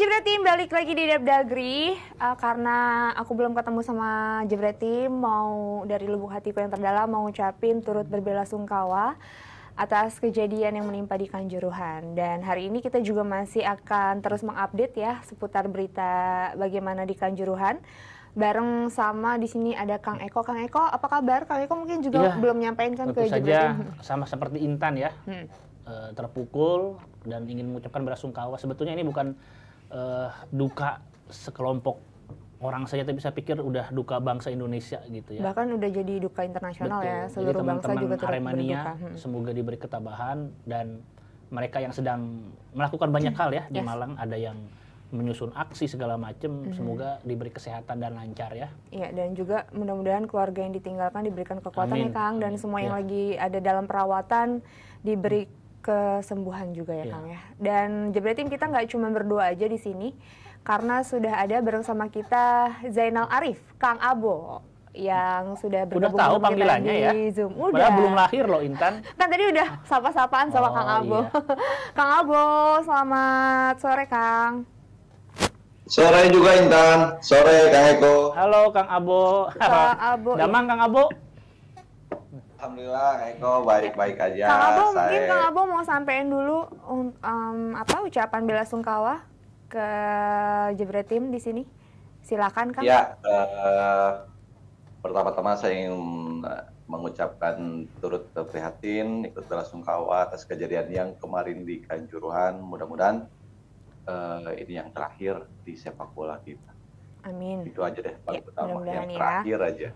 Jebret Team, balik lagi di Depdagri. Karena aku belum ketemu sama Jebret Team, mau dari lubuk hatiku yang terdalam mau ngucapin turut berbelasungkawa atas kejadian yang menimpa di Kanjuruhan. Dan hari ini kita juga masih akan terus mengupdate ya seputar berita bagaimana di Kanjuruhan. Bareng sama di sini ada Kang Eko. Kang Eko, apa kabar? Kang Eko mungkin juga belum nyampaikan ke Jebret Team. Sama seperti Intan ya, terpukul dan ingin mengucapkan belasungkawa. Sebetulnya ini bukan duka sekelompok orang saja, tapi saya pikir udah duka bangsa Indonesia gitu ya. Bahkan udah jadi duka internasional. Betul. Ya, seluruh jadi bangsa juga turut Aremania, semoga diberi ketabahan, dan mereka yang sedang melakukan banyak hal ya di Malang, ada yang menyusun aksi segala macam, semoga diberi kesehatan dan lancar ya. Iya, dan juga mudah-mudahan keluarga yang ditinggalkan diberikan kekuatan ya Kang, dan semua yang lagi ada dalam perawatan diberi kesembuhan juga ya Kang ya. Dan Jebret Team, kita nggak cuma berdua aja di sini, karena sudah ada bersama kita Zainal Arif, Kang Abo, yang sudah bergabung tahu kita di ya? Zoom. Udah belum lahir loh Intan. Kan tadi udah sapa-sapaan sama Kang Abo. Iya. Kang Abo, selamat sore Kang. Sore juga Intan, sore Kang Eko. Halo Kang Abo. Kang Abo. Damang Kang Abo. Alhamdulillah Kang Eko baik-baik aja. Kang Abo, mungkin Kang Abo mau sampein dulu ucapan belasungkawa ke Jebret Team di sini. Silakan Kang. Ya, pertama-tama saya ingin mengucapkan turut prihatin, ikut belasungkawa atas kejadian yang kemarin di Kanjuruhan. Mudah-mudahan ini yang terakhir di sepak bola kita. Amin. Itu aja deh paling utama, yang ya. terakhir aja.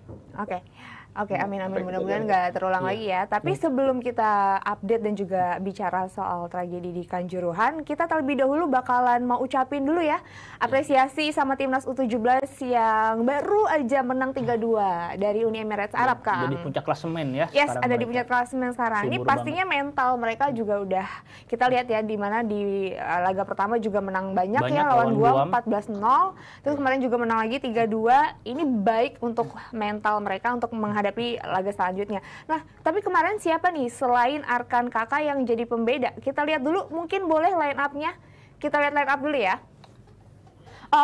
Oke, amin. Mudah-mudahan nggak terulang lagi ya. Tapi sebelum kita update dan juga bicara soal tragedi di Kanjuruhan, kita terlebih dahulu bakalan mau ucapin dulu ya apresiasi sama timnas U17 yang baru aja menang 3-2 dari Uni Emirat Arab, Kang. Jadi puncak klasemen ya. Yes, ada di puncak klasemen sekarang. Ini pastinya mental mereka juga udah kita lihat ya, di mana di laga pertama juga menang banyak ya lawan Guam 14-0. Terus kemarin juga menang lagi 3-2. Ini baik untuk mental mereka untuk menghadapi laga selanjutnya. Nah, tapi kemarin siapa nih selain Arkan Kakak yang jadi pembeda? Kita lihat dulu, mungkin boleh line up-nya. Kita lihat line up dulu ya.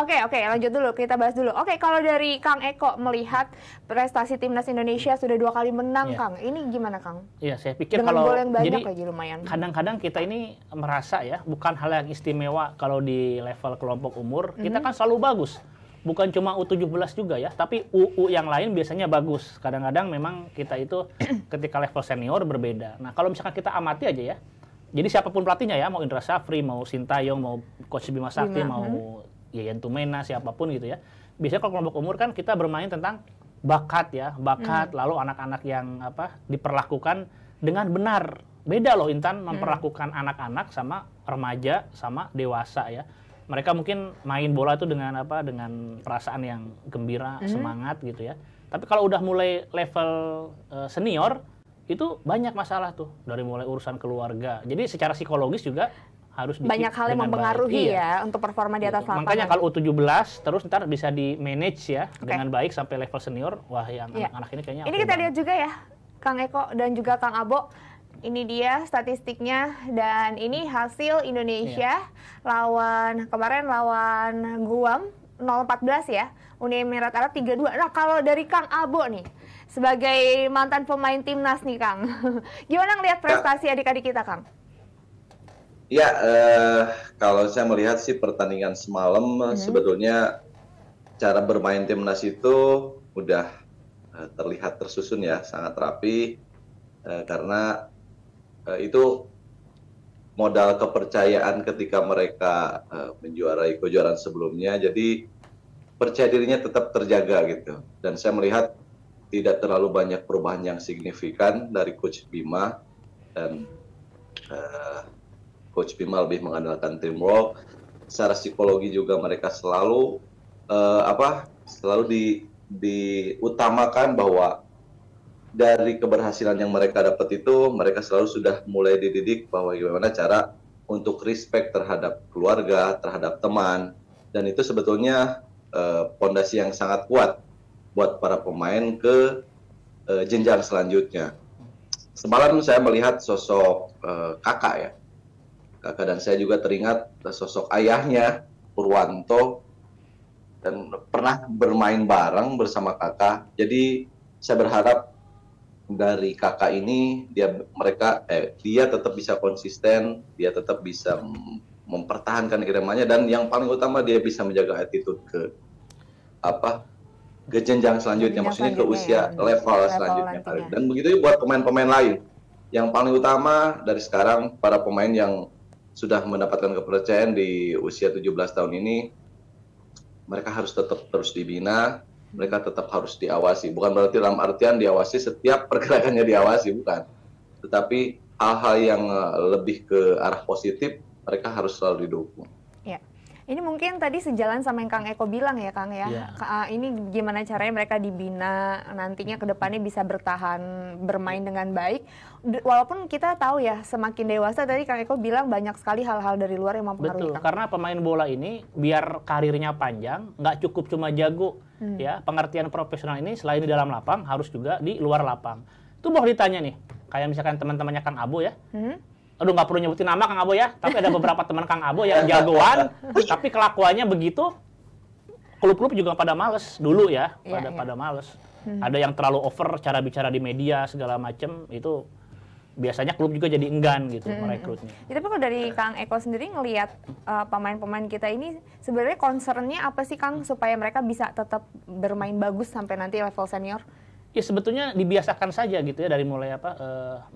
Oke, lanjut dulu, kita bahas dulu. Oke, kalau dari Kang Eko melihat prestasi timnas Indonesia sudah 2 kali menang, Kang. Ini gimana, Kang? Iya, saya pikir dengan kalau gol yang banyak jadi lagi lumayan. Kadang-kadang kita ini merasa ya, bukan hal yang istimewa kalau di level kelompok umur, kita kan selalu bagus. Bukan cuma U17 juga ya, tapi UU yang lain biasanya bagus. Kadang-kadang memang kita itu ketika level senior berbeda. Nah, kalau misalkan kita amati aja ya, jadi siapapun pelatihnya ya, mau Indra Safri, mau Sintayong, mau Coach Bima Sakti, mau Yayan Tumena, siapapun gitu ya. Biasanya kalau kelompok umur kan kita bermain tentang bakat ya, lalu anak-anak yang diperlakukan dengan benar. Beda loh Intan memperlakukan anak-anak sama remaja sama dewasa ya. Mereka mungkin main bola itu dengan dengan perasaan yang gembira, semangat gitu ya. Tapi kalau udah mulai level senior itu banyak masalah tuh, dari mulai urusan keluarga. Jadi secara psikologis juga harus banyak hal yang mempengaruhi ya untuk performa di atas lapangan. Makanya kalau U17 terus ntar bisa di manage ya dengan baik sampai level senior. Wah, yang anak-anak ini kayaknya ini kita lihat juga ya Kang Eko dan juga Kang Abo. Ini dia statistiknya, dan ini hasil Indonesia kemarin lawan Guam 0-14 ya, Uni Emirat Arab 3-2. Nah, kalau dari Kang Abo nih, sebagai mantan pemain timnas nih Kang, gimana ngelihat prestasi adik-adik kita, Kang? Ya, kalau saya melihat sih pertandingan semalam sebetulnya cara bermain timnas itu udah terlihat tersusun ya, sangat rapi, karena itu modal kepercayaan ketika mereka menjuarai kejuaraan sebelumnya, jadi percaya dirinya tetap terjaga gitu. Dan saya melihat tidak terlalu banyak perubahan yang signifikan dari Coach Bima, dan Coach Bima lebih mengandalkan teamwork. Secara psikologi juga mereka selalu diutamakan bahwa dari keberhasilan yang mereka dapat itu, mereka selalu sudah mulai dididik bahwa bagaimana cara untuk respect terhadap keluarga, terhadap teman, dan itu sebetulnya pondasi yang sangat kuat buat para pemain ke jenjang selanjutnya. Semalam saya melihat sosok kakak ya, kakak, dan saya juga teringat sosok ayahnya Purwanto, dan pernah bermain bareng bersama Kakak. Jadi saya berharap dari Kakak ini dia tetap bisa konsisten, dia tetap bisa mempertahankan irama-nya, dan yang paling utama dia bisa menjaga attitude ke jenjang selanjutnya, maksudnya ke usia level selanjutnya. Dan begitu buat pemain-pemain lain. Yang paling utama dari sekarang, para pemain yang sudah mendapatkan kepercayaan di usia 17 tahun ini, mereka harus tetap terus dibina, mereka tetap harus diawasi. Bukan berarti dalam artian diawasi setiap pergerakannya diawasi, bukan. Tetapi hal-hal yang lebih ke arah positif, mereka harus selalu didukung. Ya. Ini mungkin tadi sejalan sama yang Kang Eko bilang ya, Kang ya. Ini gimana caranya mereka dibina, nantinya ke depannya bisa bertahan, bermain dengan baik. Walaupun kita tahu ya, semakin dewasa tadi Kang Eko bilang banyak sekali hal-hal dari luar yang mempengaruhi. Betul, karena pemain bola ini biar karirnya panjang, nggak cukup cuma jago. Ya, pengertian profesional ini selain di dalam lapang, harus juga di luar lapang. Itu boleh ditanya nih, kayak misalkan teman-temannya Kang Abo ya. Aduh, nggak perlu nyebutin nama Kang Abo ya, tapi ada beberapa teman Kang Abo yang jagoan, tapi kelakuannya begitu, klub-klub juga pada males dulu ya, pada males. Ada yang terlalu over cara bicara di media segala macem, itu biasanya klub juga jadi enggan gitu merekrutnya. Ya, tapi kalau dari Kang Eko sendiri ngelihat pemain-pemain kita ini sebenarnya concernnya apa sih Kang supaya mereka bisa tetap bermain bagus sampai nanti level senior? Ya sebetulnya dibiasakan saja gitu ya, dari mulai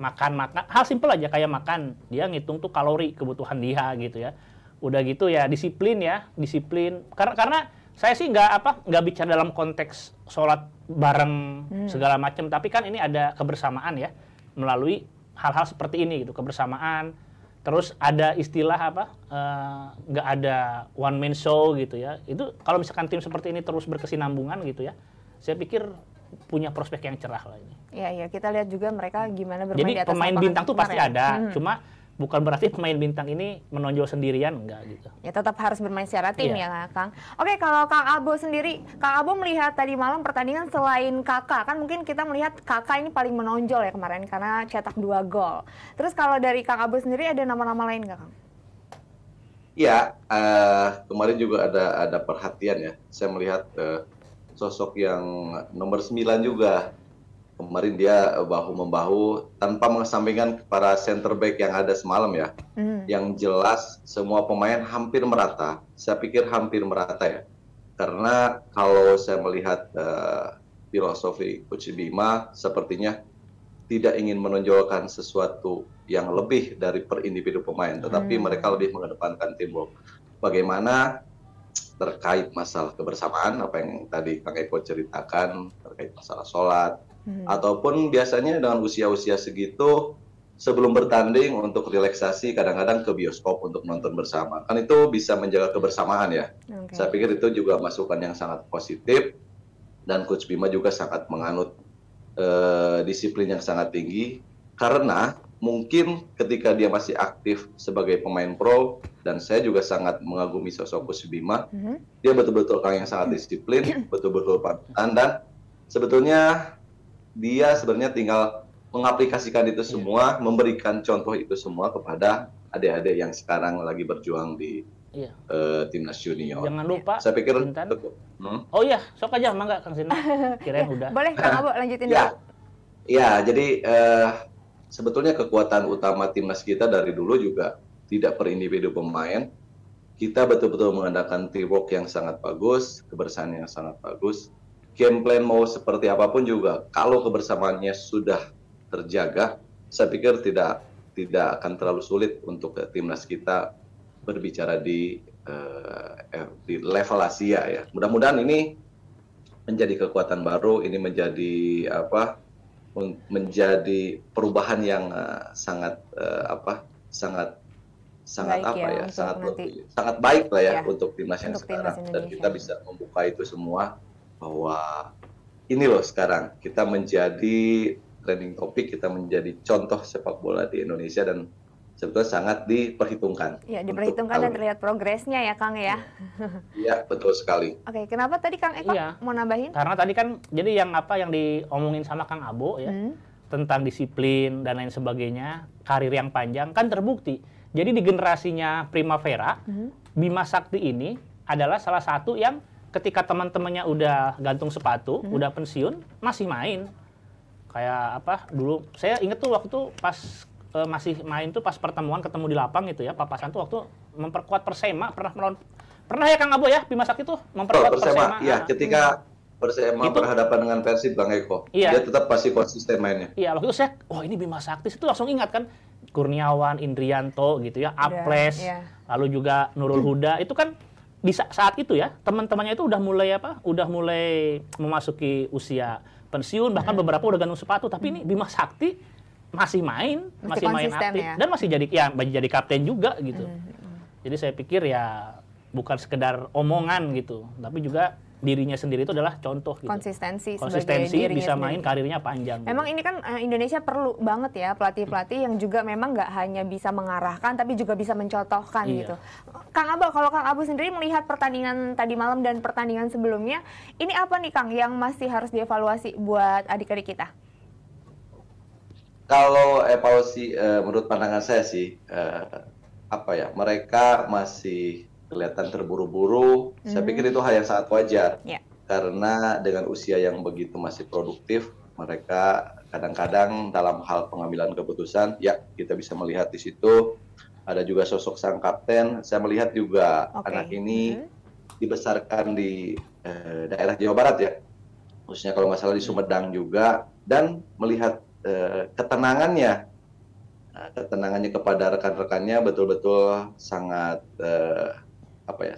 makan hal simpel aja kayak makan, dia ngitung tuh kalori kebutuhan dia gitu ya. Udah gitu ya disiplin. Karena saya sih nggak bicara dalam konteks sholat bareng segala macam, tapi kan ini ada kebersamaan ya melalui hal-hal seperti ini gitu, kebersamaan. Terus ada istilah nggak ada one man show gitu ya. Itu kalau misalkan tim seperti ini terus berkesinambungan gitu ya, saya pikir punya prospek yang cerah lah ini. Iya, kita lihat juga mereka gimana bermain di atas. Jadi pemain bintang tuh pasti ada, cuma bukan berarti pemain bintang ini menonjol sendirian, enggak gitu. Ya tetap harus bermain secara tim ya Kang. Oke, kalau Kang Abo sendiri, Kang Abo melihat tadi malam pertandingan selain Kakak, kan mungkin kita melihat Kakak ini paling menonjol ya kemarin karena cetak 2 gol. Terus kalau dari Kang Abo sendiri ada nama-nama lain nggak Kang? Iya, kemarin juga ada perhatian ya. Saya melihat sosok yang nomor 9 juga. Kemarin dia bahu-membahu tanpa mengesampingkan para center back yang ada semalam ya. Yang jelas semua pemain hampir merata. Saya pikir hampir merata ya. Karena kalau saya melihat filosofi Coach Bima sepertinya tidak ingin menonjolkan sesuatu yang lebih dari per individu pemain. Tetapi mereka lebih mengedepankan teamwork. Bagaimana terkait masalah kebersamaan, apa yang tadi Kang Eko ceritakan, terkait masalah sholat, ataupun biasanya dengan usia-usia segitu, sebelum bertanding untuk relaksasi, kadang-kadang ke bioskop untuk nonton bersama. Kan itu bisa menjaga kebersamaan ya. Saya pikir itu juga masukan yang sangat positif, dan Coach Bima juga sangat menganut disiplin yang sangat tinggi, karena mungkin ketika dia masih aktif sebagai pemain pro, dan saya juga sangat mengagumi sosok Coach Bima, dia betul-betul orang yang sangat disiplin, betul-betul pantang, dan sebetulnya dia sebenarnya tinggal mengaplikasikan itu semua, memberikan contoh itu semua kepada adik-adik yang sekarang lagi berjuang di timnas junior. Jangan lupa. Saya pikir. Oh iya, sok aja, mangga Kang Sinta. Kirain udah. Boleh Kang Abo lanjutin dulu. Ya, jadi sebetulnya kekuatan utama timnas kita dari dulu juga tidak per individu pemain. Kita betul-betul mengandalkan teamwork yang sangat bagus, kebersamaan yang sangat bagus. Game plan mau seperti apapun juga, kalau kebersamaannya sudah terjaga, saya pikir tidak akan terlalu sulit untuk timnas kita berbicara di level Asia ya. Mudah-mudahan ini menjadi kekuatan baru, ini menjadi menjadi perubahan yang sangat baik lah ya untuk timnas yang sekarang, dan kita bisa membuka itu semua bahwa ini loh sekarang kita menjadi trending topik, kita menjadi contoh sepak bola di Indonesia, dan sebetulnya sangat diperhitungkan. Ya, diperhitungkan dan terlihat progresnya ya Kang ya. Iya, betul sekali. Oke, kenapa tadi Kang Eko mau nambahin? Karena tadi kan jadi yang diomongin sama Kang Abo ya, tentang disiplin dan lain sebagainya, karir yang panjang kan terbukti. Jadi di generasinya Primavera, Bima Sakti ini adalah salah satu yang ketika teman-temannya udah gantung sepatu, udah pensiun, masih main. Kayak apa, dulu saya inget tuh waktu pas masih main tuh pas pertemuan ketemu di lapang gitu ya, papasan tuh waktu memperkuat Persema, pernah ya Kang Abo ya, Bima Sakti tuh memperkuat Persema. Iya, ketika Persema berhadapan dengan Persib Bang Eko, dia tetap pasti konsisten mainnya. Iya, waktu itu saya, ini Bima Sakti, itu langsung ingat kan, Kurniawan, Indrianto gitu ya, Aples, lalu juga Nurul Huda, itu kan di saat itu ya, teman-temannya itu udah mulai memasuki usia pensiun, bahkan beberapa udah gantung sepatu, tapi ini Bima Sakti masih main aktif, ya? Dan masih jadi kapten juga gitu. Jadi saya pikir ya bukan sekedar omongan gitu, tapi juga dirinya sendiri itu adalah contoh gitu. Konsistensi bisa main karirnya panjang. Memang gitu. Ini kan Indonesia perlu banget ya pelatih-pelatih yang juga memang nggak hanya bisa mengarahkan tapi juga bisa mencontohkan gitu. Kang Abo, kalau Kang Abo sendiri melihat pertandingan tadi malam dan pertandingan sebelumnya, ini apa nih Kang yang masih harus dievaluasi buat adik-adik kita? Kalau evaluasi menurut pandangan saya sih mereka masih kelihatan terburu-buru. Saya pikir itu hal yang sangat wajar. Karena dengan usia yang begitu masih produktif, mereka kadang-kadang dalam hal pengambilan keputusan, ya kita bisa melihat di situ ada juga sosok sang kapten. Saya melihat juga anak ini dibesarkan di daerah Jawa Barat ya, khususnya kalau nggak salah di Sumedang juga, dan melihat ketenangannya kepada rekan-rekannya betul-betul sangat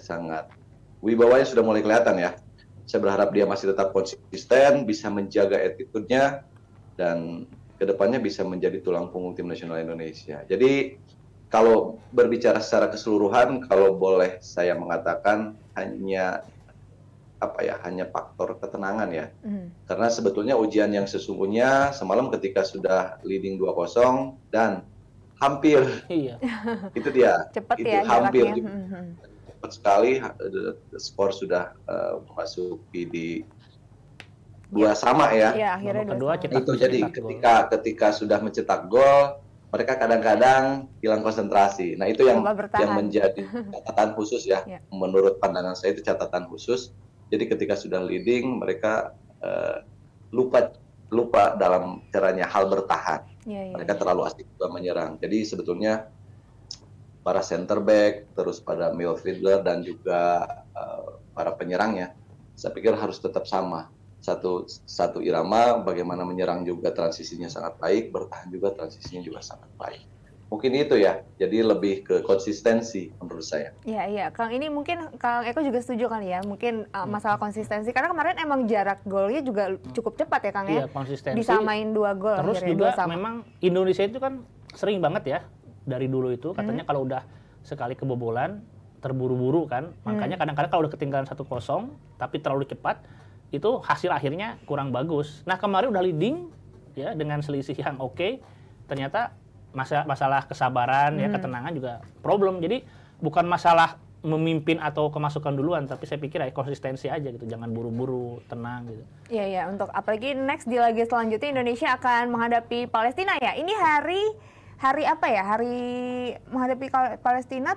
sangat wibawanya sudah mulai kelihatan ya. Saya berharap dia masih tetap konsisten, bisa menjaga attitude-nya, dan kedepannya bisa menjadi tulang punggung tim nasional Indonesia. Jadi kalau berbicara secara keseluruhan, kalau boleh saya mengatakan hanya faktor ketenangan ya. Karena sebetulnya ujian yang sesungguhnya semalam ketika sudah leading 2-0 dan hampir itu dia. Cepat itu ya hampir cepat sekali, skor sudah memasuki di 2 sama ya. Iya, akhirnya kedua itu jadi ketika sudah mencetak gol, mereka kadang-kadang hilang konsentrasi. Nah, itu yang menjadi catatan khusus ya. Menurut pandangan saya itu catatan khusus. Jadi ketika sudah leading, mereka lupa dalam caranya hal bertahan. Mereka terlalu asik juga menyerang. Jadi sebetulnya para center back, terus pada midfielder dan juga para penyerangnya, saya pikir harus tetap sama. Satu irama, bagaimana menyerang juga transisinya sangat baik, bertahan juga transisinya juga sangat baik. Mungkin itu ya, jadi lebih ke konsistensi menurut saya. Iya, Kang, ini mungkin Kang Eko juga setuju kan ya, mungkin masalah konsistensi, karena kemarin emang jarak golnya juga cukup cepat ya Kang ya, konsistensi. Bisa main 2 gol. Terus juga memang Indonesia itu kan sering banget ya, dari dulu itu katanya kalau udah sekali kebobolan, terburu-buru kan, makanya kadang-kadang kalau udah ketinggalan 1-0, tapi terlalu cepat, itu hasil akhirnya kurang bagus. Nah kemarin udah leading ya dengan selisih yang oke, ternyata masalah kesabaran ya, ketenangan juga problem. Jadi bukan masalah memimpin atau kemasukan duluan, tapi saya pikir konsistensi aja gitu, jangan buru-buru, tenang gitu. Iya, untuk apalagi next di laga selanjutnya Indonesia akan menghadapi Palestina ya. Ini hari apa ya? Hari menghadapi Palestina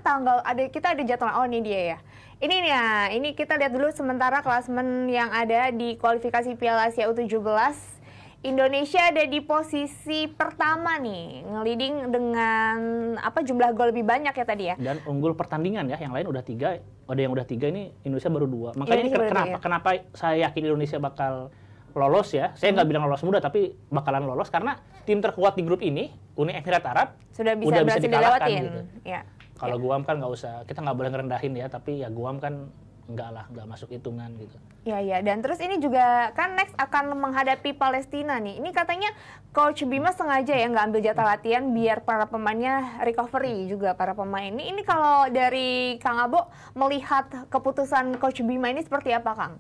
kita ada jadwal. Oh, ini dia ya. Ini kita lihat dulu sementara klasemen yang ada di kualifikasi Piala Asia U17. Indonesia ada di posisi pertama nih, nge-leading dengan jumlah gol lebih banyak ya tadi ya. Dan unggul pertandingan ya, yang lain udah 3, ada yang udah 3, ini Indonesia baru 2. Makanya ini kenapa saya yakin Indonesia bakal lolos ya. Saya nggak bilang lolos mudah, tapi bakalan lolos karena tim terkuat di grup ini, Uni Emirat Arab, udah bisa dikalahkan gitu. Ya. Kalau Guam kan nggak usah, kita nggak boleh ngerendahin ya, tapi ya Guam kan nggak masuk hitungan gitu. Iya, dan terus ini juga kan next akan menghadapi Palestina nih. Ini katanya Coach Bima sengaja ya nggak ambil jatah latihan biar para pemainnya recovery juga para pemain. Ini kalau dari Kang Abo melihat keputusan Coach Bima ini seperti apa, Kang?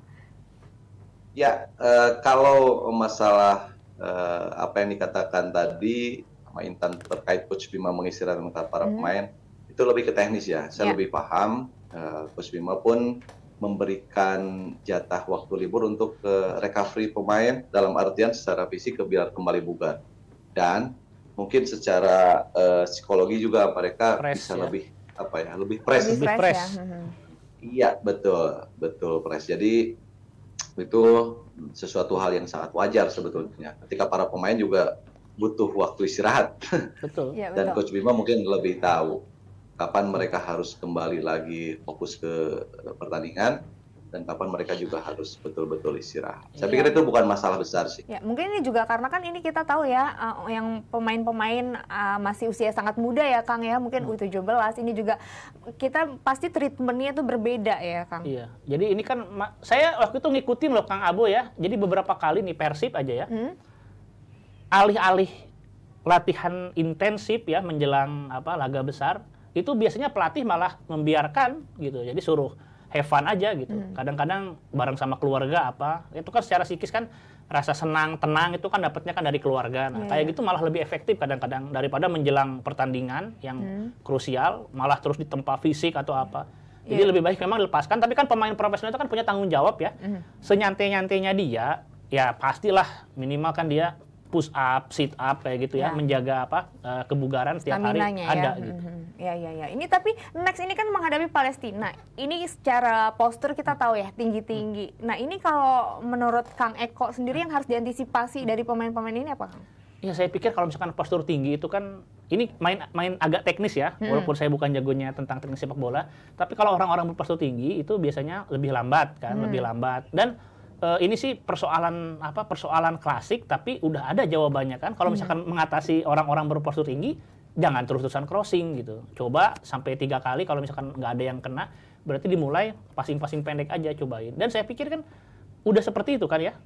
Ya, kalau masalah apa yang dikatakan tadi sama Intan terkait Coach Bima mengistirahatkan para pemain, itu lebih ke teknis ya. Saya lebih paham. Coach Bima pun memberikan jatah waktu libur untuk recovery pemain dalam artian secara fisik biar kembali bugar, dan mungkin secara psikologi juga mereka bisa lebih fresh. Iya, betul, betul, Pres. Jadi itu sesuatu hal yang sangat wajar sebetulnya. Ketika para pemain juga butuh waktu istirahat. Betul. Ya, Dan betul. Coach Bima mungkin lebih tahu kapan mereka harus kembali lagi fokus ke pertandingan dan kapan mereka juga harus betul-betul istirahat. Saya pikir itu bukan masalah besar sih. Ya, mungkin ini juga karena kan ini kita tahu ya, yang pemain-pemain masih usia sangat muda ya Kang ya, mungkin U17, ini juga kita pasti treatmentnya itu berbeda ya Kang. Iya, jadi ini kan saya waktu itu ngikutin loh Kang Abo ya, jadi beberapa kali nih Persib aja ya, alih-alih latihan intensif ya menjelang laga besar, itu biasanya pelatih malah membiarkan gitu, jadi suruh have fun aja gitu. Kadang-kadang bareng sama keluarga itu kan secara psikis kan rasa senang, tenang itu kan dapatnya kan dari keluarga. Nah, kayak gitu malah lebih efektif kadang-kadang daripada menjelang pertandingan yang krusial malah terus ditempa fisik atau apa. Jadi lebih baik memang dilepaskan, tapi kan pemain profesional itu kan punya tanggung jawab ya. Senyantai-nyantainya dia, ya pastilah minimal kan dia push up, sit up kayak gitu ya, menjaga kebugaran setiap hari ada gitu. Ya. Ini tapi next ini kan menghadapi Palestina. Ini secara postur kita tahu ya tinggi-tinggi. Nah, ini kalau menurut Kang Eko sendiri yang harus diantisipasi dari pemain-pemain ini apa, Kang? Ya, saya pikir kalau misalkan postur tinggi itu kan ini main agak teknis ya, walaupun saya bukan jagonya tentang teknis sepak bola, tapi kalau orang-orang berpostur tinggi itu biasanya lebih lambat kan, lebih lambat. Dan ini sih persoalan klasik, tapi udah ada jawabannya kan. Kalau misalkan mengatasi orang-orang berpostur tinggi, jangan terus-terusan crossing gitu. Coba sampai 3 kali, kalau misalkan nggak ada yang kena, berarti dimulai passing-passing pendek aja, cobain. Dan saya pikir kan udah seperti itu kan ya,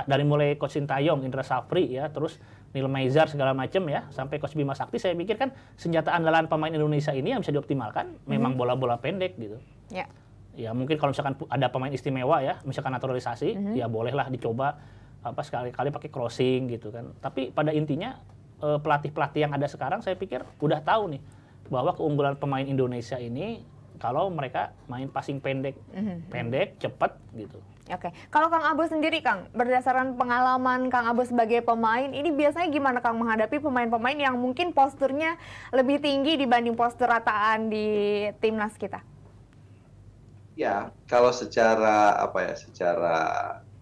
dari mulai Coach Sintayong, Indra Safri ya, terus Neil Maizar segala macam ya, sampai Coach Bima Sakti, saya pikir kan senjata andalan pemain Indonesia ini yang bisa dioptimalkan memang bola-bola pendek gitu. Ya. Ya mungkin kalau misalkan ada pemain istimewa ya, misalkan naturalisasi, ya bolehlah dicoba sekali-kali pakai crossing gitu kan. Tapi pada intinya pelatih-pelatih yang ada sekarang saya pikir udah tahu nih bahwa keunggulan pemain Indonesia ini kalau mereka main passing pendek, cepat gitu. Oke, kalau Kang Abo sendiri Kang, berdasarkan pengalaman Kang Abo sebagai pemain, ini biasanya gimana Kang menghadapi pemain-pemain yang mungkin posturnya lebih tinggi dibanding postur rataan di timnas kita? Ya, kalau secara secara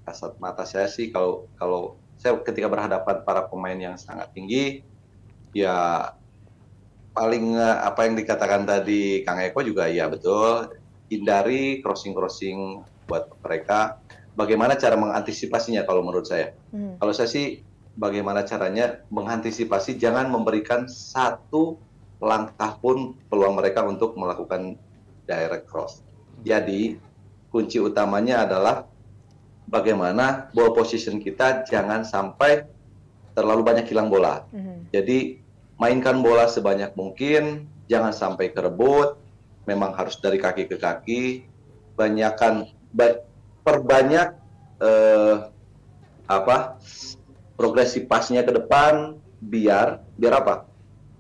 kasat mata saya sih kalau saya ketika berhadapan para pemain yang sangat tinggi, ya paling apa yang dikatakan tadi Kang Eko juga ya betul, hindari crossing buat mereka. Bagaimana cara mengantisipasinya kalau menurut saya? Kalau saya sih bagaimana caranya mengantisipasi, jangan memberikan satu langkah pun peluang mereka untuk melakukan direct cross. Jadi kunci utamanya adalah bagaimana ball position kita jangan sampai terlalu banyak hilang bola. Jadi mainkan bola sebanyak mungkin, jangan sampai kerebut, memang harus dari kaki ke kaki, perbanyak progresi pasnya ke depan, biar apa?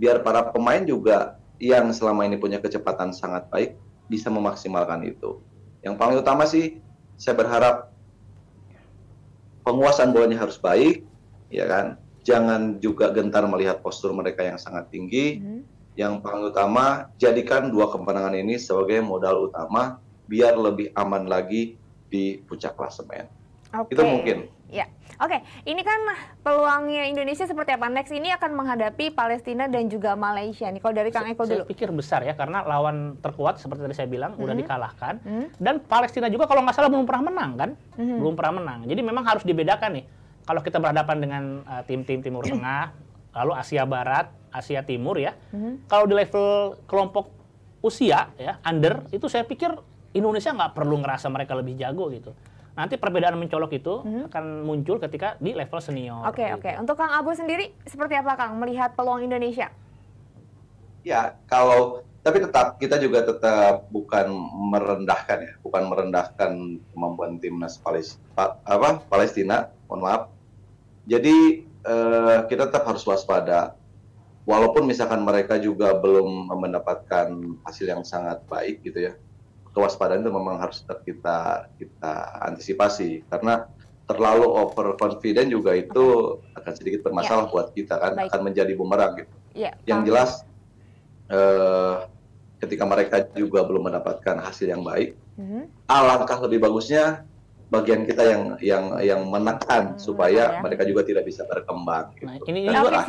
Biar para pemain juga yang selama ini punya kecepatan sangat baik bisa memaksimalkan itu. Yang paling utama sih saya berharap penguasaan bolanya harus baik, ya kan? Jangan juga gentar melihat postur mereka yang sangat tinggi. Yang paling utama, jadikan 2 kemenangan ini sebagai modal utama biar lebih aman lagi di puncak klasemen. Itu mungkin. Ya, oke. Ini kan peluangnya Indonesia seperti apa? Next ini akan menghadapi Palestina dan juga Malaysia. Nih, kalau dari Kang Eko dulu. Saya pikir besar ya, karena lawan terkuat seperti tadi saya bilang udah dikalahkan. Dan Palestina juga kalau nggak salah belum pernah menang kan? Belum pernah menang. Jadi memang harus dibedakan nih. Kalau kita berhadapan dengan tim-tim Timur Tengah, lalu Asia Barat, Asia Timur ya. Kalau di level kelompok usia ya, under, itu saya pikir Indonesia nggak perlu ngerasa mereka lebih jago gitu. Nanti perbedaan mencolok itu akan muncul ketika di level senior. Oke. Untuk Kang Abo sendiri, seperti apa Kang melihat peluang Indonesia? Ya, tapi kita juga tetap bukan merendahkan kemampuan timnas Palestina, mohon maaf. Jadi kita tetap harus waspada. Walaupun misalkan mereka juga belum mendapatkan hasil yang sangat baik gitu ya. Kewaspadaan itu memang harus tetap kita antisipasi, karena terlalu overconfident juga itu akan sedikit bermasalah buat kita kan. Akan menjadi bumerang gitu. Yang jelas ketika mereka juga belum mendapatkan hasil yang baik, alangkah lebih bagusnya bagian kita yang menekan supaya mereka juga tidak bisa berkembang. Nah, ini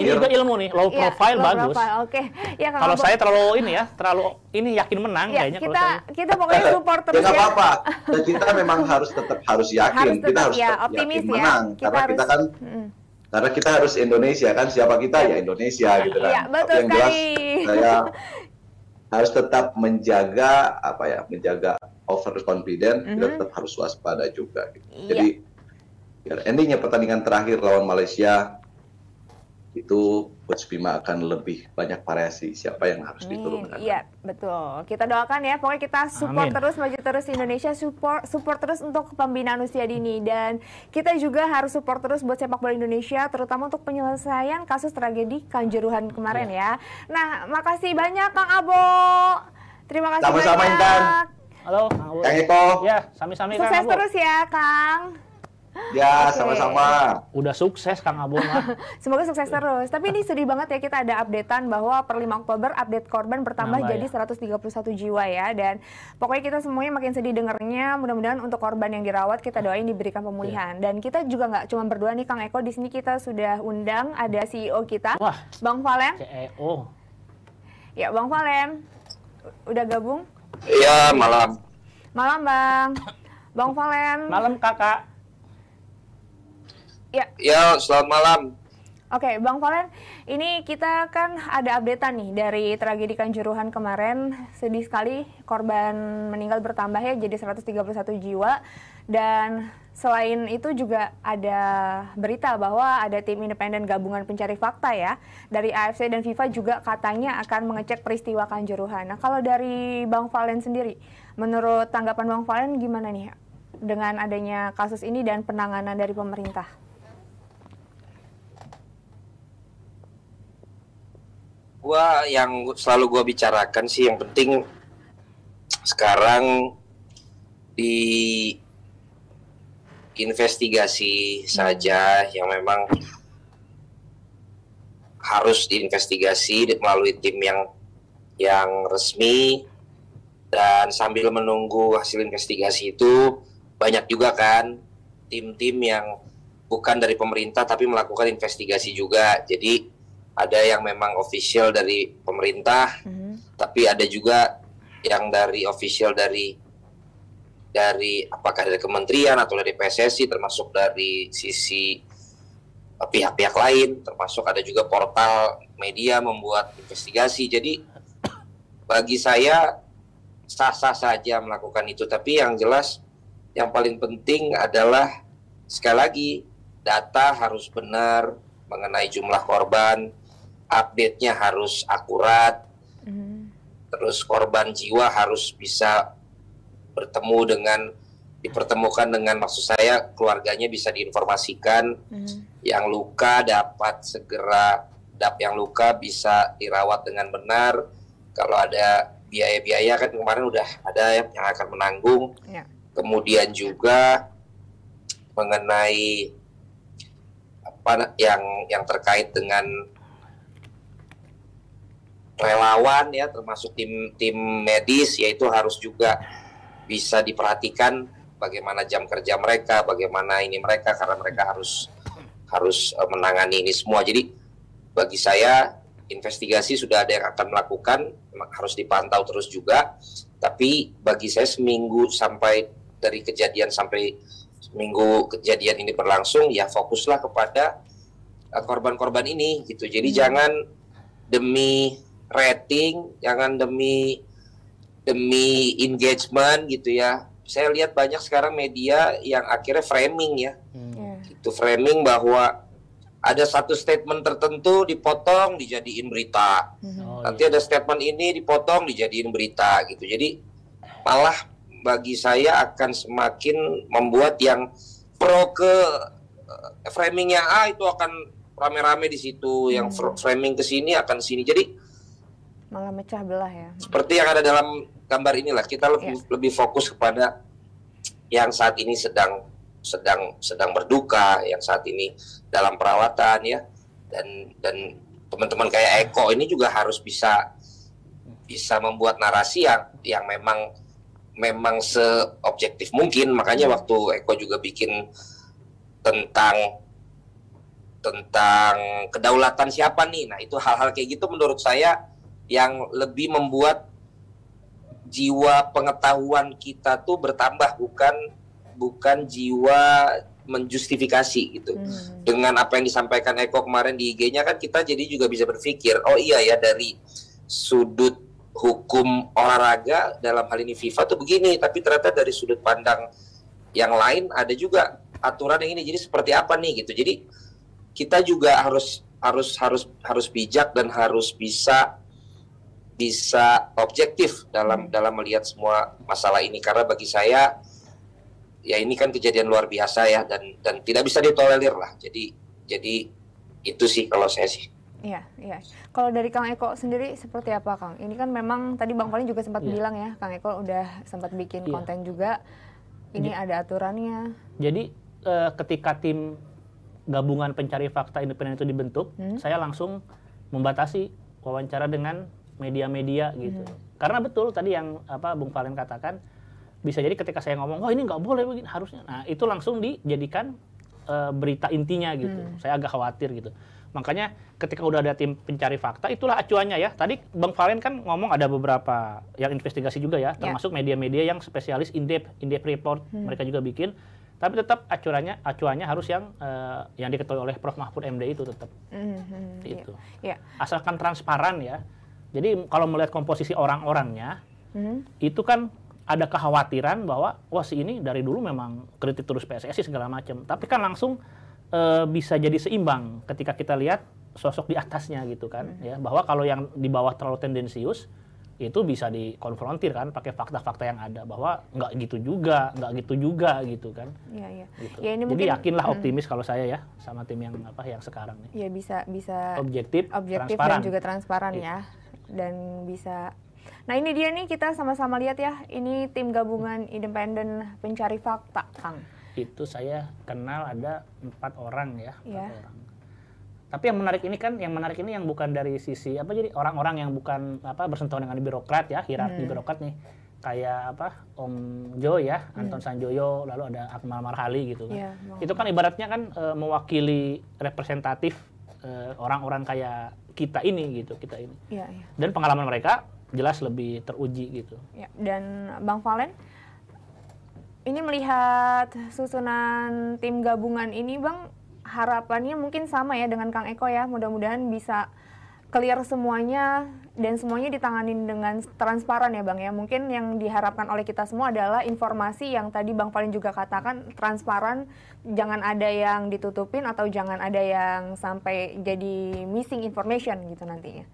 juga ilmu nih, low profile bagus. Oke. Ya, kalau saya terlalu yakin menang kayaknya. Kita pokoknya support terus ya. Nggak apa-apa. Dan kita memang harus yakin. Kita harus optimis yakin menang. Karena kita harus Indonesia kan, siapa kita ya Indonesia gitu kan. Iya, betul yang jelas sekali. saya harus tetap menjaga overconfident, kita tetap harus waspada juga. Gitu. Jadi endingnya pertandingan terakhir lawan Malaysia itu Coach Bima akan lebih banyak variasi siapa yang harus diturunkan. Iya, betul. Kita doakan ya, pokoknya kita support terus, maju terus Indonesia, support terus untuk pembinaan usia dini, dan kita juga harus support terus buat sepak bola Indonesia, terutama untuk penyelesaian kasus tragedi Kanjuruhan kemarin ya. Nah, makasih banyak Kang Abo. Terima kasih Sama-sama, banyak. Intan. Halo, Kang Abo. Kang Eko. Ya, sami-sami Kang Abo. Sukses terus ya, Kang. Ya, sama-sama. Udah sukses Kang Abo mah. Semoga sukses terus. Tapi ini sedih banget ya, kita ada updatean bahwa per 5 Oktober update korban bertambah jadi 131 jiwa ya. Dan pokoknya kita semuanya makin sedih dengarnya. Mudah-mudahan untuk korban yang dirawat kita doain diberikan pemulihan. Dan kita juga nggak cuma berdua nih Kang Eko, di sini kita sudah undang ada CEO kita, Bang Valen. CEO. Ya, Bang Valen. Udah gabung? Iya, malam. Malam, Bang. Bang Valen. Malam, Kakak. Ya, selamat malam. Oke, Bang Valen, ini kita kan ada updatean nih dari tragedi Kanjuruhan kemarin. Sedih sekali, korban meninggal bertambah ya jadi 131 jiwa. Dan selain itu juga ada berita bahwa ada tim independen gabungan pencari fakta ya dari AFC dan FIFA juga katanya akan mengecek peristiwa Kanjuruhan. Nah, kalau dari Bang Valen sendiri, menurut tanggapan Bang Valen gimana nih dengan adanya kasus ini dan penanganan dari pemerintah? Yang selalu gua bicarakan sih, yang penting sekarang di investigasi saja yang memang harus diinvestigasi melalui tim yang resmi, dan sambil menunggu hasil investigasi itu banyak juga kan tim-tim yang bukan dari pemerintah tapi melakukan investigasi juga. Jadi ada yang memang official dari pemerintah, tapi ada juga yang dari official dari apakah dari kementerian atau dari PSSI, termasuk dari sisi pihak-pihak lain, termasuk ada juga portal media membuat investigasi. Jadi bagi saya sah-sah saja melakukan itu, tapi yang jelas yang paling penting adalah sekali lagi data harus benar mengenai jumlah korban, update-nya harus akurat, terus korban jiwa harus bisa dipertemukan dengan, maksud saya keluarganya bisa diinformasikan, yang luka dapat segera, yang luka bisa dirawat dengan benar. Kalau ada biaya-biaya kan kemarin udah ada yang akan menanggung. Kemudian juga mengenai apa yang terkait dengan relawan ya, termasuk tim medis, yaitu harus juga bisa diperhatikan bagaimana jam kerja mereka, bagaimana ini mereka, karena mereka harus menangani ini semua. Jadi bagi saya investigasi sudah ada yang akan melakukan, harus dipantau terus juga. Tapi bagi saya seminggu sampai dari kejadian sampai seminggu kejadian ini berlangsung, ya fokuslah kepada korban-korban ini gitu. Jadi jangan demi rating, jangan demi engagement gitu ya. Saya lihat banyak sekarang media yang akhirnya framing ya. Itu framing bahwa ada satu statement tertentu dipotong dijadiin berita. Nanti ada statement ini dipotong dijadiin berita gitu. Jadi malah bagi saya akan semakin membuat yang pro ke framingnya itu akan rame-rame di situ, yang framing ke sini akan sini. Jadi malah mecah belah ya. Seperti yang ada dalam gambar inilah, kita lebih fokus kepada yang saat ini sedang berduka, yang saat ini dalam perawatan ya, dan teman-teman kayak Eko ini juga harus bisa bisa membuat narasi yang memang seobjektif mungkin. Makanya waktu Eko juga bikin tentang kedaulatan siapa nih. Nah, itu hal-hal kayak gitu menurut saya yang lebih membuat jiwa pengetahuan kita tuh bertambah, bukan jiwa menjustifikasi gitu. Dengan apa yang disampaikan Eko kemarin di IG-nya kan kita jadi juga bisa berpikir, oh iya ya, dari sudut hukum olahraga dalam hal ini FIFA tuh begini, tapi ternyata dari sudut pandang yang lain ada juga aturan yang ini. Jadi seperti apa nih gitu. Jadi kita juga harus bijak dan harus bisa objektif dalam melihat semua masalah ini, karena bagi saya ya ini kan kejadian luar biasa ya, dan tidak bisa ditolerir lah. Jadi itu sih kalau saya sih. Iya. Kalau dari Kang Eko sendiri seperti apa, Kang? Ini kan memang tadi Bang Falin juga sempat bilang ya, Kang Eko udah sempat bikin konten juga. Ini ada aturannya. Jadi ketika tim gabungan pencari fakta independen itu dibentuk, saya langsung membatasi wawancara dengan media-media gitu. Karena betul tadi yang Bung Falin katakan, bisa jadi ketika saya ngomong, ini nggak boleh begini, harusnya. Nah, itu langsung dijadikan berita intinya gitu. Saya agak khawatir gitu. Makanya ketika udah ada tim pencari fakta, itulah acuannya ya. Tadi Bang Falin kan ngomong ada beberapa yang investigasi juga ya, termasuk media-media yang spesialis in-depth report, mereka juga bikin. Tapi tetap acuannya harus yang diketahui oleh Prof. Mahfud MD itu tetap. Itu. Asalkan transparan ya. Jadi kalau melihat komposisi orang-orangnya, itu kan ada kekhawatiran bahwa si ini dari dulu memang kritik terus PSSI segala macam. Tapi kan langsung bisa jadi seimbang ketika kita lihat sosok di atasnya gitu kan. Ya, bahwa kalau yang di bawah terlalu tendensius, itu bisa dikonfrontir kan pakai fakta-fakta yang ada, bahwa nggak gitu juga gitu kan. Iya. Gitu. Ya, ini jadi mungkin, yakinlah optimis kalau saya ya sama tim yang sekarang nih. Ya bisa objektif dan juga transparan ya. Dan bisa. Nah, ini dia nih, kita sama-sama lihat ya. Ini tim gabungan independen pencari fakta, Kang. Itu saya kenal ada 4 orang ya. 4 orang. Tapi yang menarik ini yang bukan dari sisi jadi orang-orang yang bukan bersentuhan dengan birokrat ya, hierarki birokrat nih. Kayak Om Jo ya, Anton Sanjoyo, lalu ada Akmal Marhali gitu kan. Itu kan ibaratnya kan mewakili representatif orang-orang kayak kita ini. Dan pengalaman mereka jelas lebih teruji gitu. Ya, dan Bang Falin, ini melihat susunan tim gabungan ini, Bang, harapannya mungkin sama ya dengan Kang Eko ya, mudah-mudahan bisa clear semuanya dan semuanya ditanganin dengan transparan ya Bang ya. Mungkin yang diharapkan oleh kita semua adalah informasi yang tadi Bang Falin juga katakan, transparan, jangan ada yang ditutupin atau jangan ada yang sampai jadi missing information gitu nantinya.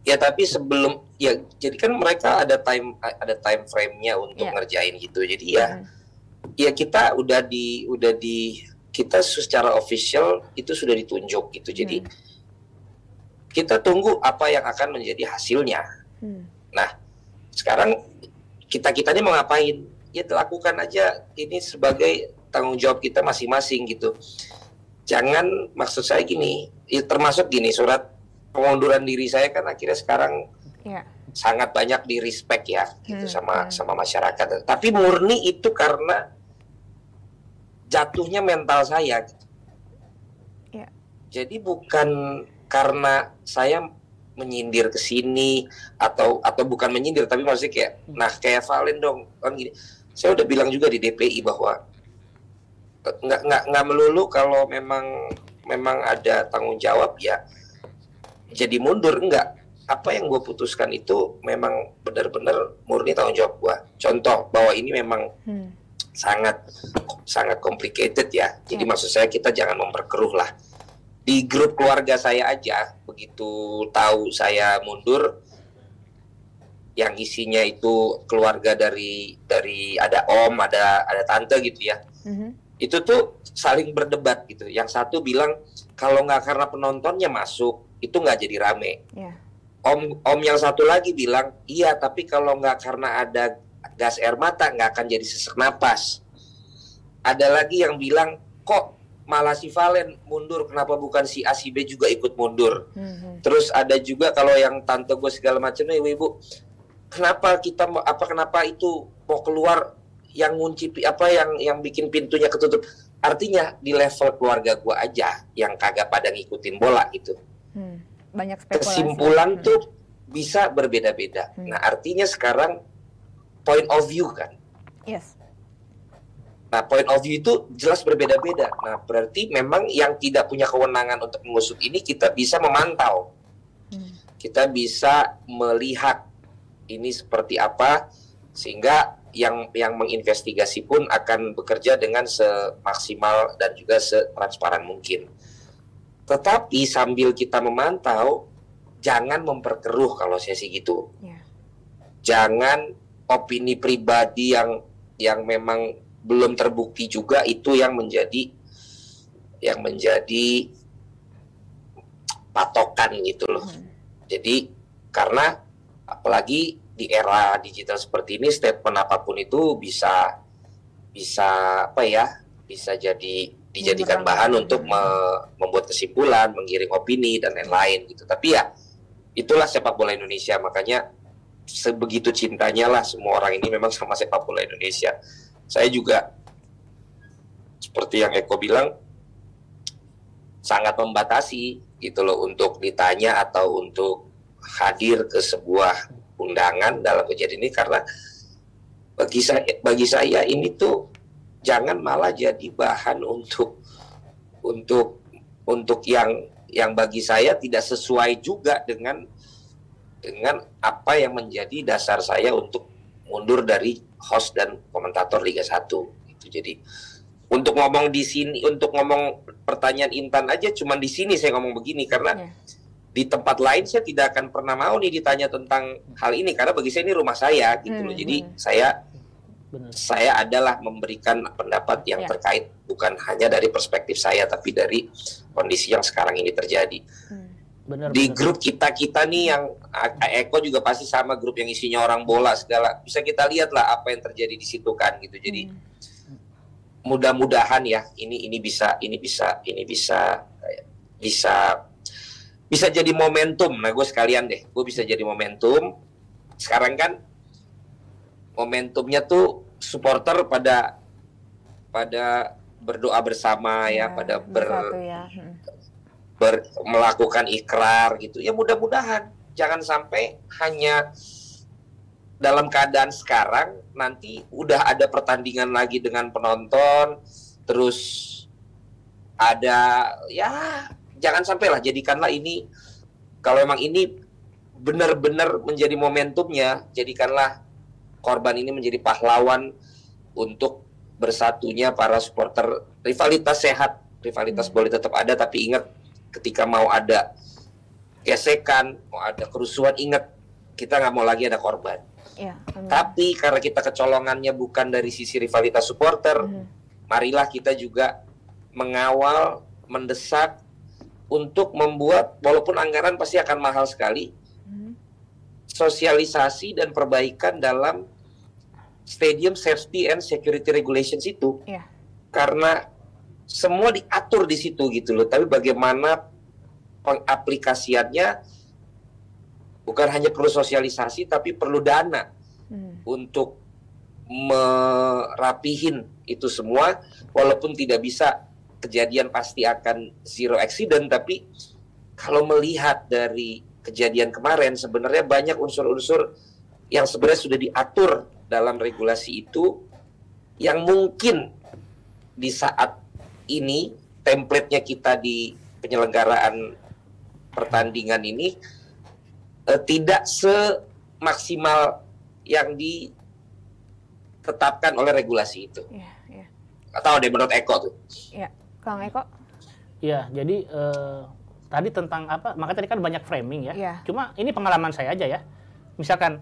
Ya, tapi sebelum jadi kan mereka ada time frame-nya untuk ngerjain gitu. Jadi ya kita kita secara official itu sudah ditunjuk gitu. Jadi kita tunggu apa yang akan menjadi hasilnya. Nah, sekarang kita ini mau ngapain? Ya lakukan aja ini sebagai tanggung jawab kita masing-masing gitu. Jangan, maksud saya gini, ya termasuk gini, surat pengunduran diri saya kan akhirnya sekarang sangat banyak di respect ya gitu sama masyarakat. Tapi murni itu karena jatuhnya mental saya. Jadi bukan karena saya menyindir ke sini atau bukan menyindir, tapi maksudnya kayak Falin dong kan gini. Saya udah bilang juga di DPI bahwa nggak melulu kalau memang ada tanggung jawab ya jadi mundur, enggak. Apa yang gue putuskan itu memang benar-benar murni tanggung jawab gue. Contoh bahwa ini memang sangat complicated ya. Jadi maksud saya kita jangan memperkeruh lah. Di grup keluarga saya aja begitu tahu saya mundur, yang isinya itu keluarga dari ada om, ada tante gitu ya. Itu tuh saling berdebat gitu. Yang satu bilang kalau nggak karena penontonnya masuk itu nggak jadi rame. Om yang satu lagi bilang, iya tapi kalau nggak karena ada gas air mata nggak akan jadi sesak napas. Ada lagi yang bilang, kok malah si Valen mundur, kenapa bukan si A si B juga ikut mundur. Terus ada juga kalau yang tante gue segala macamnya, ibu kenapa kenapa itu mau keluar yang ngunci yang bikin pintunya ketutup. Artinya di level keluarga gue aja yang kagak pada ngikutin bola gitu. Banyak spekulasi. Kesimpulan tuh bisa berbeda-beda. Nah, artinya sekarang point of view kan. Yes. Nah, point of view itu jelas berbeda-beda. Nah, berarti memang yang tidak punya kewenangan untuk mengusut ini kita bisa memantau. Kita bisa melihat ini seperti apa, sehingga yang menginvestigasi pun akan bekerja dengan semaksimal dan juga setransparan mungkin. Tetapi sambil kita memantau, jangan memperkeruh kalau saya sih gitu. Jangan opini pribadi yang memang belum terbukti juga itu yang menjadi patokan gitu loh. Jadi karena apalagi di era digital seperti ini, statement apapun itu bisa dijadikan bahan untuk membuat kesimpulan, menggiring opini dan lain-lain gitu. Tapi ya itulah sepak bola Indonesia, makanya sebegitu cintanya lah semua orang ini memang sama sepak bola Indonesia. Saya juga seperti yang Eko bilang sangat membatasi gitu loh untuk ditanya atau untuk hadir ke sebuah undangan dalam kejadian ini, karena bagi saya ini tuh jangan malah jadi bahan untuk yang bagi saya tidak sesuai juga dengan apa yang menjadi dasar saya untuk mundur dari host dan komentator Liga 1 gitu. Jadi untuk ngomong di sini, untuk ngomong pertanyaan Intan aja cuman di sini saya ngomong begini karena di tempat lain saya tidak akan pernah mau nih ditanya tentang hal ini, karena bagi saya ini rumah saya gitu loh. Jadi saya adalah memberikan pendapat yang terkait bukan hanya dari perspektif saya tapi dari kondisi yang sekarang ini terjadi. Di grup kita nih yang Eko juga pasti sama, grup yang isinya orang bola segala, bisa kita lihat lah apa yang terjadi di situ kan gitu. Jadi mudah-mudahan ya ini bisa jadi momentum. Nah, gue sekalian deh, gue bisa jadi momentum. Sekarang kan momentumnya tuh supporter pada berdoa bersama pada melakukan ikrar gitu. Ya mudah-mudahan jangan sampai hanya dalam keadaan sekarang nanti udah ada pertandingan lagi dengan penonton, terus ada jangan sampailah, jadikanlah ini, kalau memang ini benar-benar menjadi momentumnya, jadikanlah korban ini menjadi pahlawan untuk bersatunya para supporter. Rivalitas sehat, rivalitas boleh tetap ada, tapi ingat ketika mau ada gesekan, mau ada kerusuhan, ingat kita nggak mau lagi ada korban. Tapi karena kita kecolongannya bukan dari sisi rivalitas supporter, marilah kita juga mengawal, mendesak untuk membuat, walaupun anggaran pasti akan mahal sekali, sosialisasi dan perbaikan dalam stadium safety and security regulations itu. Karena semua diatur di situ gitu loh, tapi bagaimana pengaplikasiannya bukan hanya perlu sosialisasi tapi perlu dana untuk merapihin itu semua. Walaupun tidak bisa kejadian pasti akan zero accident, tapi kalau melihat dari kejadian kemarin sebenarnya banyak unsur-unsur yang sebenarnya sudah diatur dalam regulasi itu yang mungkin di saat ini template-nya kita di penyelenggaraan pertandingan ini tidak semaksimal yang ditetapkan oleh regulasi itu. Atau ada menurut Eko tuh? Kang Eko? Iya, jadi tadi tentang apa? Makanya tadi kan banyak framing ya. Cuma ini pengalaman saya aja ya. Misalkan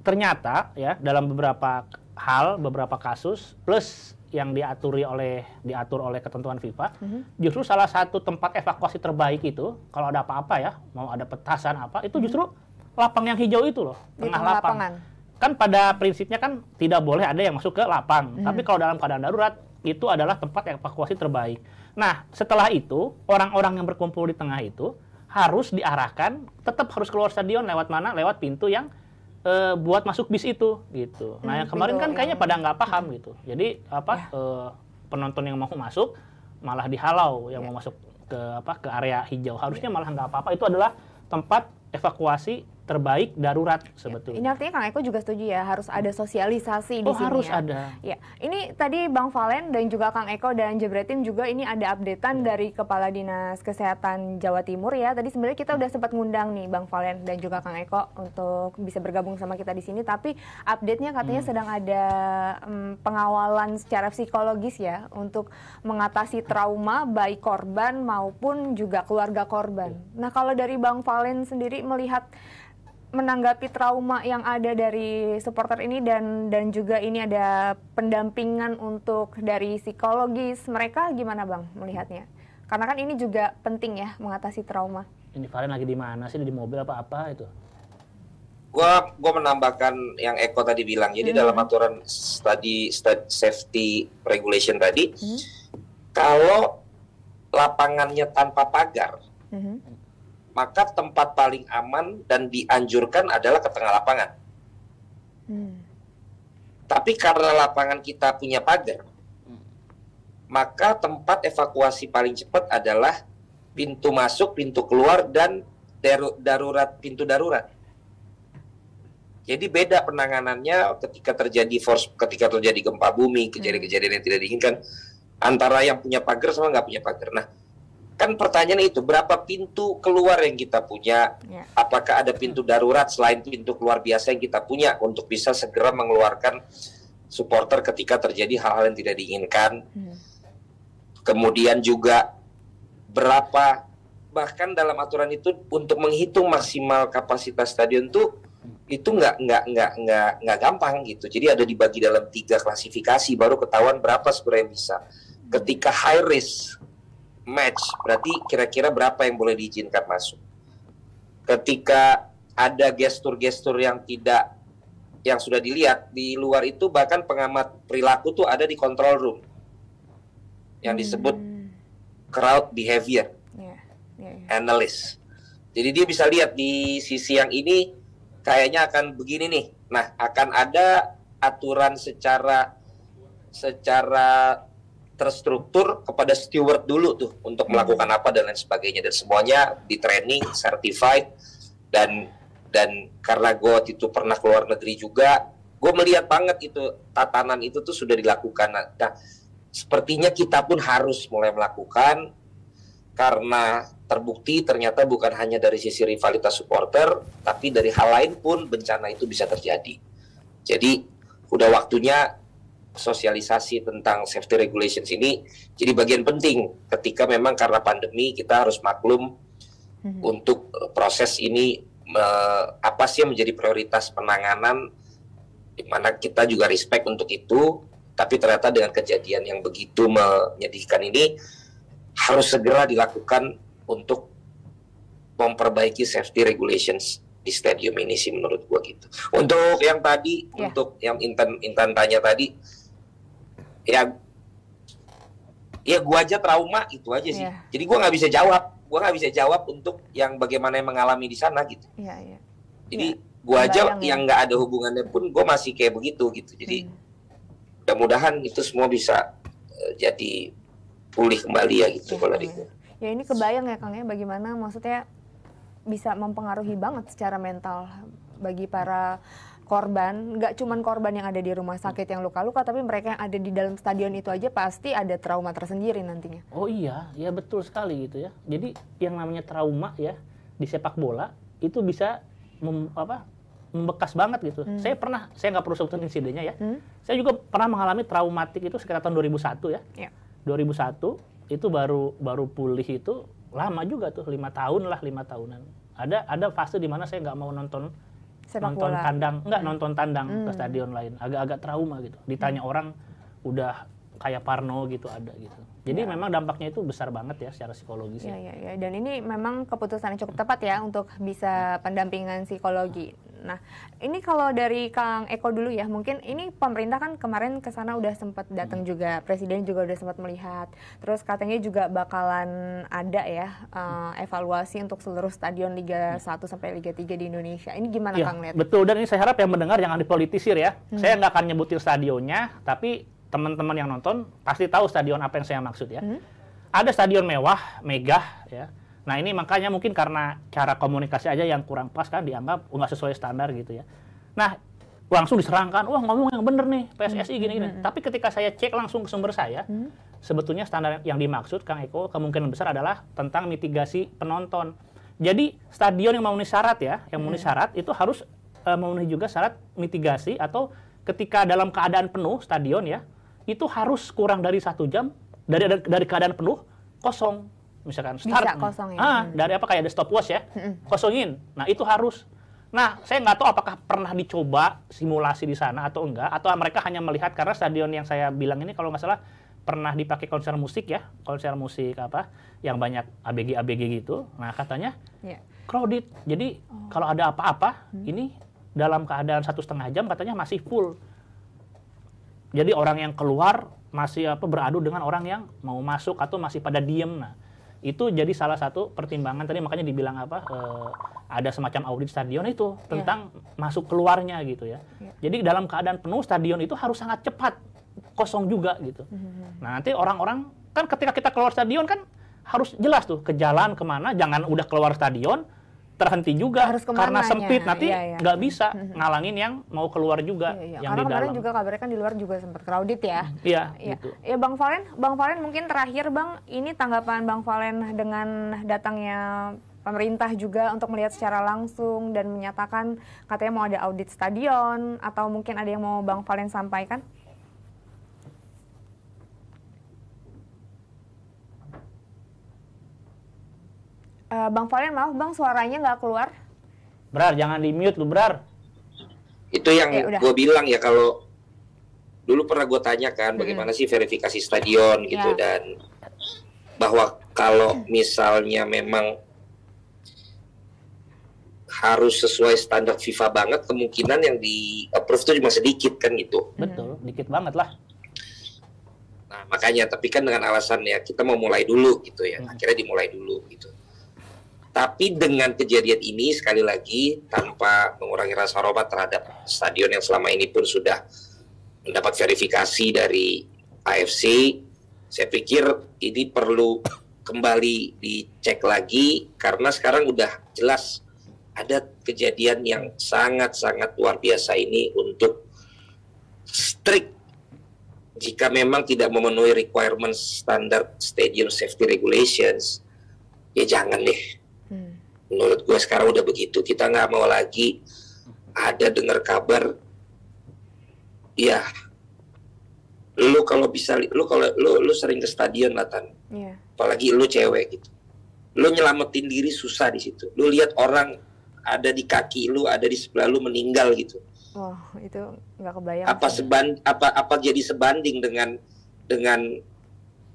ternyata ya dalam beberapa hal, beberapa kasus plus yang diatur oleh ketentuan FIFA, justru salah satu tempat evakuasi terbaik itu kalau ada apa-apa ya, mau ada petasan apa, itu justru lapang yang hijau itu loh, tengah lapang. Kan pada prinsipnya kan tidak boleh ada yang masuk ke lapang, tapi kalau dalam keadaan darurat itu adalah tempat evakuasi terbaik. Nah, setelah itu orang-orang yang berkumpul di tengah itu harus diarahkan, tetap harus keluar stadion lewat mana? Lewat pintu yang buat masuk bis itu, gitu. Nah, yang kemarin kan kayaknya pada nggak paham gitu. Jadi penonton yang mau masuk malah dihalau, yang mau masuk ke area hijau. Harusnya malah nggak apa-apa. Itu adalah tempat evakuasi terbaik darurat sebetulnya. Ini artinya Kang Eko juga setuju ya, harus ada sosialisasi di sini. Harus ya. ada. Ya, ini tadi Bang Valen dan juga Kang Eko dan Jebretin juga ini ada updatean dari Kepala Dinas Kesehatan Jawa Timur ya. Tadi sebenarnya kita udah sempat ngundang nih Bang Valen dan juga Kang Eko untuk bisa bergabung sama kita di sini, tapi update-nya katanya sedang ada pengawalan secara psikologis ya untuk mengatasi trauma baik korban maupun juga keluarga korban. Nah, kalau dari Bang Valen sendiri melihat menanggapi trauma yang ada dari supporter ini dan juga ini ada pendampingan untuk dari psikologis mereka, gimana Bang melihatnya? Karena kan ini juga penting ya mengatasi trauma. Ini Valen lagi di mana sih, di mobil apa itu? Gua menambahkan yang Eko tadi bilang. Jadi dalam aturan safety regulation tadi, kalau lapangannya tanpa pagar, maka tempat paling aman dan dianjurkan adalah ke tengah lapangan. Tapi karena lapangan kita punya pagar, maka tempat evakuasi paling cepat adalah pintu masuk, pintu keluar, dan pintu darurat. Jadi beda penanganannya ketika terjadi gempa bumi, kejadian-kejadian yang tidak diinginkan, antara yang punya pagar sama nggak punya pagar. Nah, kan pertanyaannya itu, berapa pintu keluar yang kita punya? Apakah ada pintu darurat selain pintu keluar biasa yang kita punya untuk bisa segera mengeluarkan supporter ketika terjadi hal-hal yang tidak diinginkan? Kemudian juga berapa, bahkan dalam aturan itu untuk menghitung maksimal kapasitas stadion itu nggak gampang gitu. Jadi ada dibagi dalam 3 klasifikasi baru ketahuan berapa sebenarnya bisa. Ketika high risk match, berarti kira-kira berapa yang boleh diizinkan masuk. Ketika ada gestur-gestur yang sudah dilihat di luar itu, bahkan pengamat perilaku tuh ada di control room yang disebut crowd behavior analyst. Jadi dia bisa lihat di sisi yang ini kayaknya akan begini nih. Nah, akan ada aturan secara terstruktur kepada steward dulu tuh untuk melakukan apa dan lain sebagainya, dan semuanya di training, certified, dan karena gue waktu itu pernah keluar negeri juga, gue melihat banget itu tatanan itu tuh sudah dilakukan. Nah, sepertinya kita pun harus mulai melakukan, karena terbukti ternyata bukan hanya dari sisi rivalitas supporter, tapi dari hal lain pun bencana itu bisa terjadi. Jadi udah waktunya sosialisasi tentang safety regulations ini jadi bagian penting ketika memang karena pandemi kita harus maklum untuk proses ini apa sih yang menjadi prioritas penanganan, di mana kita juga respect untuk itu, tapi ternyata dengan kejadian yang begitu menyedihkan ini harus segera dilakukan untuk memperbaiki safety regulations di stadium ini sih menurut gua gitu. Untuk yang tadi, untuk yang Intan tanya tadi, ya gua aja trauma itu aja sih. Jadi gua nggak bisa jawab untuk yang bagaimana yang mengalami di sana gitu. Jadi gua aja yang nggak ada hubungannya pun gua masih kayak begitu gitu. Jadi mudah-mudahan itu semua bisa jadi pulih kembali ya gitu kalau dari gua. Ya ini kebayang ya Kang ya, bagaimana maksudnya bisa mempengaruhi banget secara mental bagi para korban, nggak cuman korban yang ada di rumah sakit yang luka-luka, tapi mereka yang ada di dalam stadion itu aja pasti ada trauma tersendiri nantinya. Oh iya, ya betul sekali gitu ya. Jadi yang namanya trauma ya di sepak bola itu bisa membekas banget gitu. Saya nggak perlu sebutin insidennya ya. Saya juga pernah mengalami traumatik itu sekitar tahun 2001 ya. 2001 itu baru pulih itu lama juga tuh, 5 tahunan. Ada fase di mana saya nggak mau nonton tandang ke stadion lain, agak-agak trauma gitu. Ditanya orang udah kayak parno gitu ada gitu. Jadi memang dampaknya itu besar banget ya secara psikologis. Ya. Dan ini memang keputusan yang cukup tepat ya untuk bisa pendampingan psikologi. Nah, ini kalau dari Kang Eko dulu ya, mungkin ini pemerintah kan kemarin ke sana udah sempat datang juga, Presiden juga udah sempat melihat. Terus katanya juga bakalan ada ya evaluasi untuk seluruh stadion Liga 1 sampai Liga 3 di Indonesia. Ini gimana Kang lihat? Betul, dan ini saya harap yang mendengar jangan dipolitisir ya. Saya nggak akan nyebutin stadionnya, tapi teman-teman yang nonton pasti tahu stadion apa yang saya maksud ya. Ada stadion mewah, megah ya. Nah ini makanya mungkin karena cara komunikasi aja yang kurang pas kan dianggap nggak sesuai standar gitu ya. Nah langsung diserangkan, wah ngomong yang bener nih PSSI gini-gini. Tapi ketika saya cek langsung ke sumber saya, sebetulnya standar yang dimaksud Kang Eko kemungkinan besar adalah tentang mitigasi penonton. Jadi stadion yang memenuhi syarat ya, yang memenuhi syarat itu harus memenuhi juga syarat mitigasi atau ketika dalam keadaan penuh stadion ya, itu harus kurang dari 1 jam dari keadaan penuh kosong. Misalkan start, bisa kosong ya. Dari apa kayak ada stopwatch ya, kosongin. Nah itu harus. Nah saya nggak tahu apakah pernah dicoba simulasi di sana atau enggak, atau mereka hanya melihat karena stadion yang saya bilang ini kalau nggak salah pernah dipakai konser musik ya, konser musik apa yang banyak ABG gitu. Nah katanya crowded. Jadi kalau ada apa-apa ini dalam keadaan 1,5 jam katanya masih full. Jadi orang yang keluar masih beradu dengan orang yang mau masuk atau masih pada diem. Nah itu jadi salah satu pertimbangan tadi makanya dibilang ada semacam audit stadion itu tentang masuk keluarnya gitu ya. Jadi dalam keadaan penuh stadion itu harus sangat cepat kosong juga gitu. Nah nanti orang-orang kan ketika kita keluar stadion kan harus jelas tuh ke jalan kemana, jangan udah keluar stadion terhenti juga harus karena sempit nanti nggak bisa ngalangin yang mau keluar juga yang karena di dalam. Kemarin juga kabarnya kan di luar juga sempat crowded ya. Gitu. Ya Bang Valen mungkin terakhir Bang, ini tanggapan Bang Valen dengan datangnya pemerintah juga untuk melihat secara langsung dan menyatakan katanya mau ada audit stadion, atau mungkin ada yang mau Bang Valen sampaikan? Bang Valen, maaf Bang, suaranya nggak keluar. Brar, jangan di-mute lu, Brar. Itu yang gue bilang ya, kalau dulu pernah gue tanyakan bagaimana sih verifikasi stadion gitu, dan bahwa kalau misalnya memang harus sesuai standar FIFA banget, kemungkinan yang di-approve itu cuma sedikit kan gitu. Betul, dikit banget lah. Nah makanya, tapi kan dengan alasan ya kita mau mulai dulu gitu ya, akhirnya dimulai dulu gitu. Tapi dengan kejadian ini, sekali lagi, tanpa mengurangi rasa hormat terhadap stadion yang selama ini pun sudah mendapat verifikasi dari AFC, saya pikir ini perlu kembali dicek lagi, karena sekarang udah jelas ada kejadian yang sangat-sangat luar biasa ini untuk strict. Jika memang tidak memenuhi requirement standar stadium safety regulations, ya jangan deh. Menurut gue sekarang udah begitu, kita nggak mau lagi ada dengar kabar, ya, lu kalau bisa, lu sering ke stadion lah Tan, apalagi lu cewek gitu, lu nyelamatin diri susah di situ, lu lihat orang ada di kaki lu, ada di sebelah lu meninggal gitu. Oh, itu nggak kebayang. Apa jadi sebanding dengan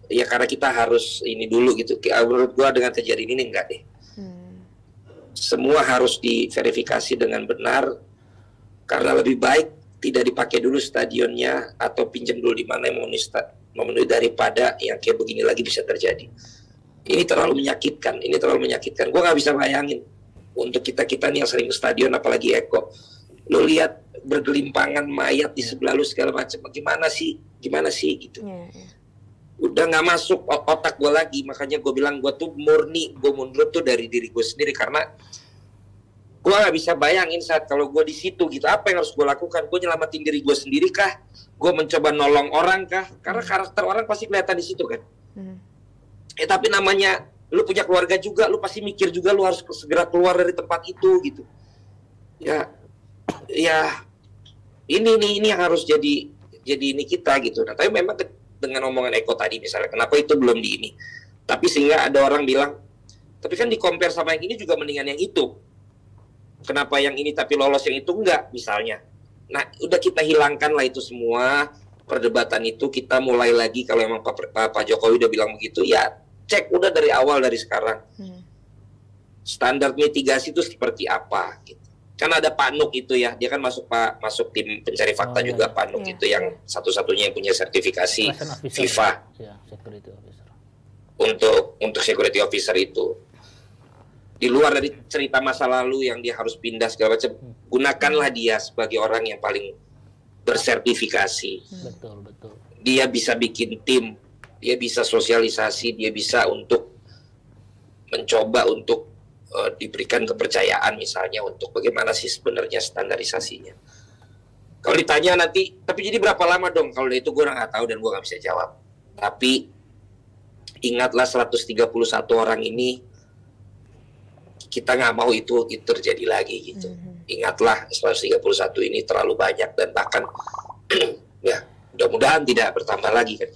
ya karena kita harus ini dulu gitu. Menurut gua dengan kejadian ini enggak deh. Semua harus diverifikasi dengan benar, karena lebih baik tidak dipakai dulu stadionnya atau pinjam dulu di mana yang memenuhi daripada yang kayak begini lagi bisa terjadi. Ini terlalu menyakitkan, Gua nggak bisa bayangin untuk kita nih yang sering ke stadion, apalagi Eko. Lu lihat bergelimpangan mayat di sebelah lu segala macam, gimana sih gitu. Udah nggak masuk otak gue lagi, makanya gue bilang gue tuh murni, gue mundur tuh dari diri gue sendiri, karena gue nggak bisa bayangin saat kalau gue di situ gitu, apa yang harus gue lakukan? Gue nyelamatin diri gue sendiri kah? Gue mencoba nolong orang kah? Karena karakter orang pasti kelihatan di situ kan. Tapi namanya lu punya keluarga juga, lu pasti mikir juga lu harus segera keluar dari tempat itu gitu. Ya ini yang harus jadi ini kita gitu. Nah tapi memang dengan omongan Eko tadi misalnya, kenapa itu belum di ini? Tapi sehingga ada orang bilang, tapi kan di-compare sama yang ini juga mendingan yang itu. Kenapa yang ini tapi lolos yang itu enggak misalnya? Nah, udah kita hilangkan lah itu semua perdebatan itu, kita mulai lagi kalau memang Pak Jokowi udah bilang begitu, ya cek udah dari awal dari sekarang. Standar mitigasi itu seperti apa gitu. kan ada Pak Nuk itu ya, dia kan masuk tim pencari fakta juga, Pak Nuk itu yang satu-satunya yang punya sertifikasi FIFA untuk security officer itu. Di luar dari cerita masa lalu yang dia harus pindah segala macam, gunakanlah dia sebagai orang yang paling bersertifikasi. Betul. Dia bisa bikin tim, dia bisa sosialisasi, dia bisa untuk mencoba untuk diberikan kepercayaan misalnya untuk bagaimana sih sebenarnya standarisasinya. Kalau ditanya nanti, tapi jadi berapa lama dong? Kalau itu gue nggak tahu dan gue nggak bisa jawab. Tapi ingatlah 131 orang ini, kita nggak mau itu terjadi lagi gitu. Ingatlah 131 ini terlalu banyak dan bahkan ya mudah-mudahan tidak bertambah lagi kan.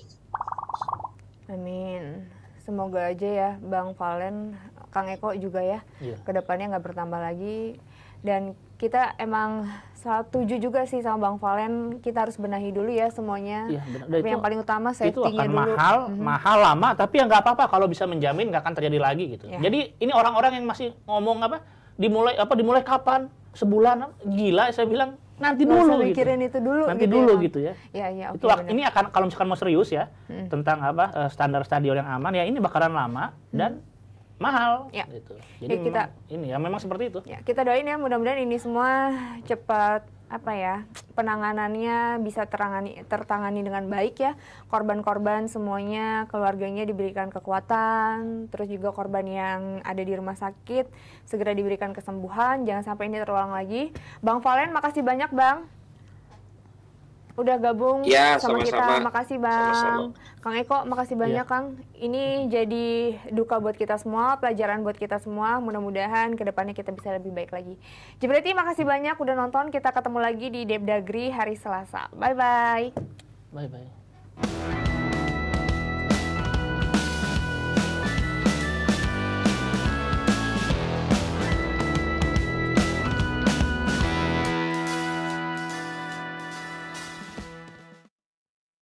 Amin. Semoga aja ya Bang Valen, Kang Eko juga ya, kedepannya nggak bertambah lagi. Dan kita emang setuju juga sih sama Bang Valen, kita harus benahi dulu ya semuanya. Tapi yang paling utama safety-nya dulu. Itu akan mahal lama, tapi ya nggak apa-apa kalau bisa menjamin nggak akan terjadi lagi gitu. Jadi ini orang-orang yang masih ngomong dimulai kapan? Sebulan? Gila, saya bilang nanti dulu gitu. Mikirin itu dulu. Nanti gitu dulu ya, gitu ya. Itu ini akan kalau misalkan mau serius ya tentang standar stadion yang aman ya, ini bakalan lama dan mahal gitu. Jadi memang seperti itu. Ya, kita doain ya mudah-mudahan ini semua cepat penanganannya bisa tertangani dengan baik ya. Korban-korban semuanya, keluarganya diberikan kekuatan, terus juga korban yang ada di rumah sakit segera diberikan kesembuhan, jangan sampai ini terulang lagi. Bang Valen, makasih banyak Bang. Udah gabung sama kita, makasih Bang. Sama-sama. Kang Eko, makasih banyak Kang. Ini jadi duka buat kita semua, pelajaran buat kita semua. Mudah-mudahan kedepannya kita bisa lebih baik lagi. Jibriti, makasih banyak udah nonton. Kita ketemu lagi di Depdagri hari Selasa. Bye-bye. Bye-bye.